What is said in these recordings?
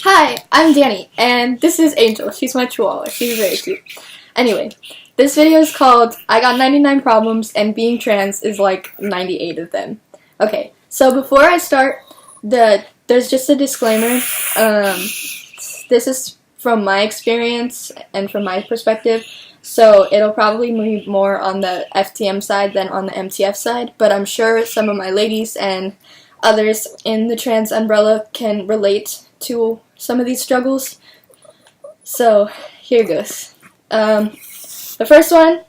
Hi, I'm Danny, and this is Angel. She's my chihuahua. She's very cute. Anyway, this video is called I Got 99 Problems and Being Trans is like 98 of them. Okay, so before I start, there's just a disclaimer. This is from my experience and from my perspective, so it'll probably be more on the FTM side than on the MTF side, but I'm sure some of my ladies and others in the trans umbrella can relate to some of these struggles. So here goes. The first one,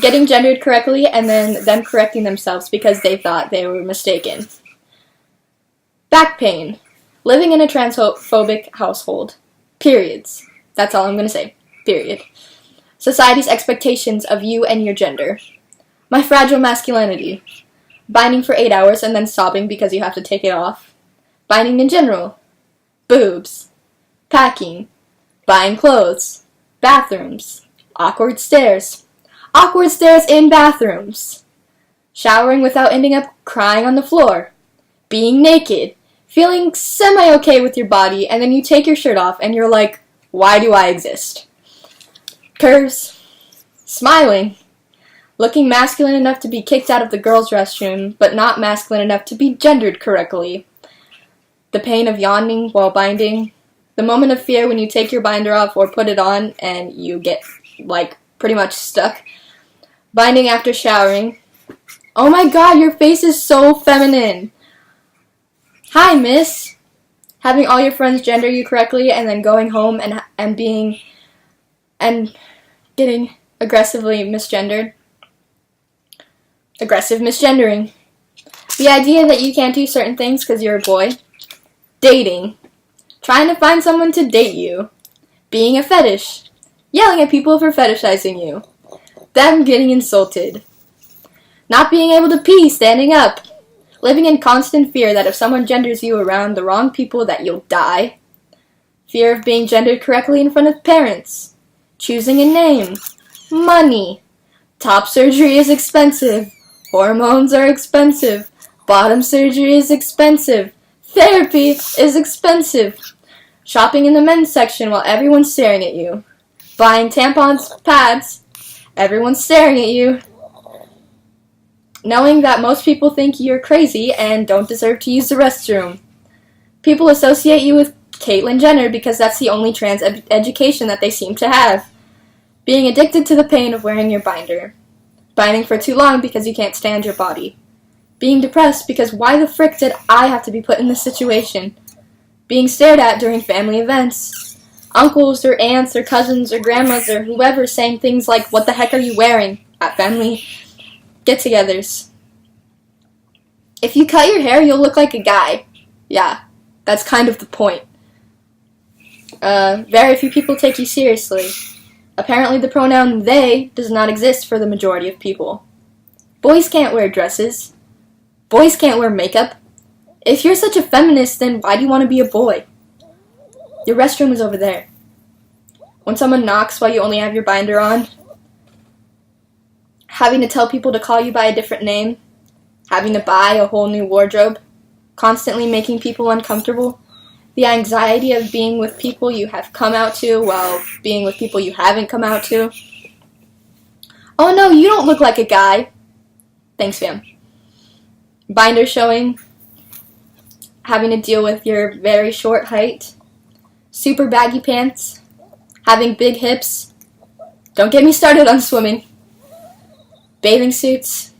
getting gendered correctly and then them correcting themselves because they thought they were mistaken. Back pain. Living in a transphobic household. Periods. That's all I'm going to say. Period. Society's expectations of you and your gender. My fragile masculinity. Binding for 8 hours and then sobbing because you have to take it off. Binding in general. Boobs. Packing. Buying clothes. Bathrooms. Awkward stares. Awkward stares in bathrooms. Showering without ending up crying on the floor. Being naked. Feeling semi-okay with your body, and then you take your shirt off and you're like, why do I exist? Curves. Smiling. Looking masculine enough to be kicked out of the girls' restroom, but not masculine enough to be gendered correctly. The pain of yawning while binding. The moment of fear when you take your binder off or put it on and you get, like, pretty much stuck. Binding after showering. Oh my god, your face is so feminine. Hi, miss. Having all your friends gender you correctly and then going home and getting aggressively misgendered. Aggressive misgendering. The idea that you can't do certain things because you're a boy. Dating. Trying to find someone to date you. Being a fetish. Yelling at people for fetishizing you. Them getting insulted. Not being able to pee standing up. Living in constant fear that if someone genders you around the wrong people that you'll die. Fear of being gendered correctly in front of parents. Choosing a name. Money. Top surgery is expensive. Hormones are expensive. Bottom surgery is expensive. Therapy is expensive. Shopping in the men's section while everyone's staring at you. Buying tampons, pads. Everyone's staring at you. Knowing that most people think you're crazy and don't deserve to use the restroom. People associate you with Caitlyn Jenner because that's the only trans education that they seem to have. Being addicted to the pain of wearing your binder. Binding for too long because you can't stand your body. Being depressed because why the frick did I have to be put in this situation? Being stared at during family events. Uncles or aunts or cousins or grandmas or whoever saying things like, what the heck are you wearing? At family get-togethers. If you cut your hair, you'll look like a guy. Yeah, that's kind of the point. Very few people take you seriously. Apparently the pronoun they does not exist for the majority of people. Boys can't wear dresses. Boys can't wear makeup. If you're such a feminist, then why do you want to be a boy? Your restroom is over there. When someone knocks while you only have your binder on. Having to tell people to call you by a different name. Having to buy a whole new wardrobe. Constantly making people uncomfortable. The anxiety of being with people you have come out to while being with people you haven't come out to. Oh no, you don't look like a guy. Thanks, fam. Binder showing. Having to deal with your very short height. Super baggy pants. Having big hips. Don't get me started on swimming. Bathing suits.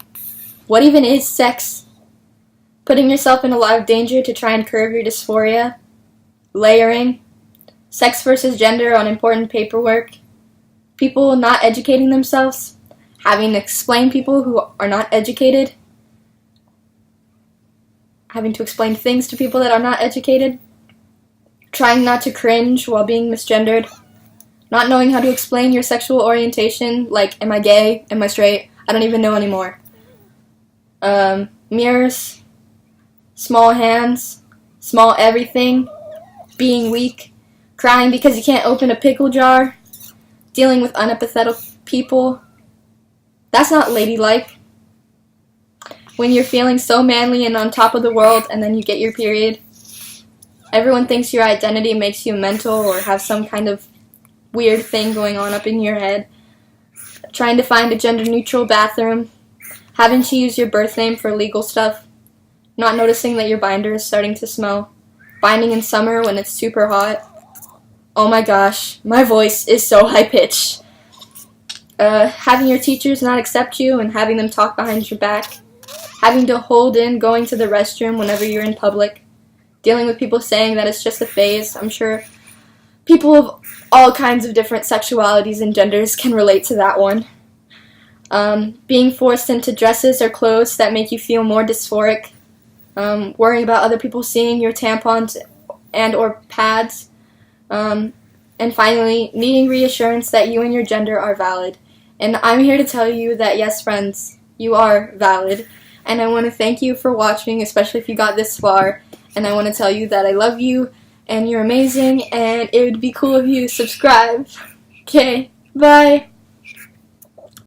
What even is sex? Putting yourself in a lot of danger to try and curb your dysphoria. Layering. Sex versus gender on important paperwork. People not educating themselves. Having to explain people who are not educated. Having to explain things to people that are not educated. Trying not to cringe while being misgendered. Not knowing how to explain your sexual orientation, like, am I gay? Am I straight? I don't even know anymore. Mirrors. Small hands. Small everything. Being weak. Crying because you can't open a pickle jar. Dealing with unempathetic people. That's not ladylike. When you're feeling so manly and on top of the world and then you get your period. Everyone thinks your identity makes you mental or have some kind of weird thing going on up in your head. Trying to find a gender-neutral bathroom. Having to use your birth name for legal stuff. Not noticing that your binder is starting to smell. Binding in summer when it's super hot. Oh my gosh, my voice is so high-pitched. Having your teachers not accept you and having them talk behind your back. Having to hold in going to the restroom whenever you're in public. Dealing with people saying that it's just a phase. I'm sure people of all kinds of different sexualities and genders can relate to that one. Being forced into dresses or clothes that make you feel more dysphoric. Worrying about other people seeing your tampons and or pads. And finally, needing reassurance that you and your gender are valid. And I'm here to tell you that yes, friends, you are valid. And I want to thank you for watching, especially if you got this far. And I want to tell you that I love you, and you're amazing, and it would be cool if you subscribe. Okay, bye!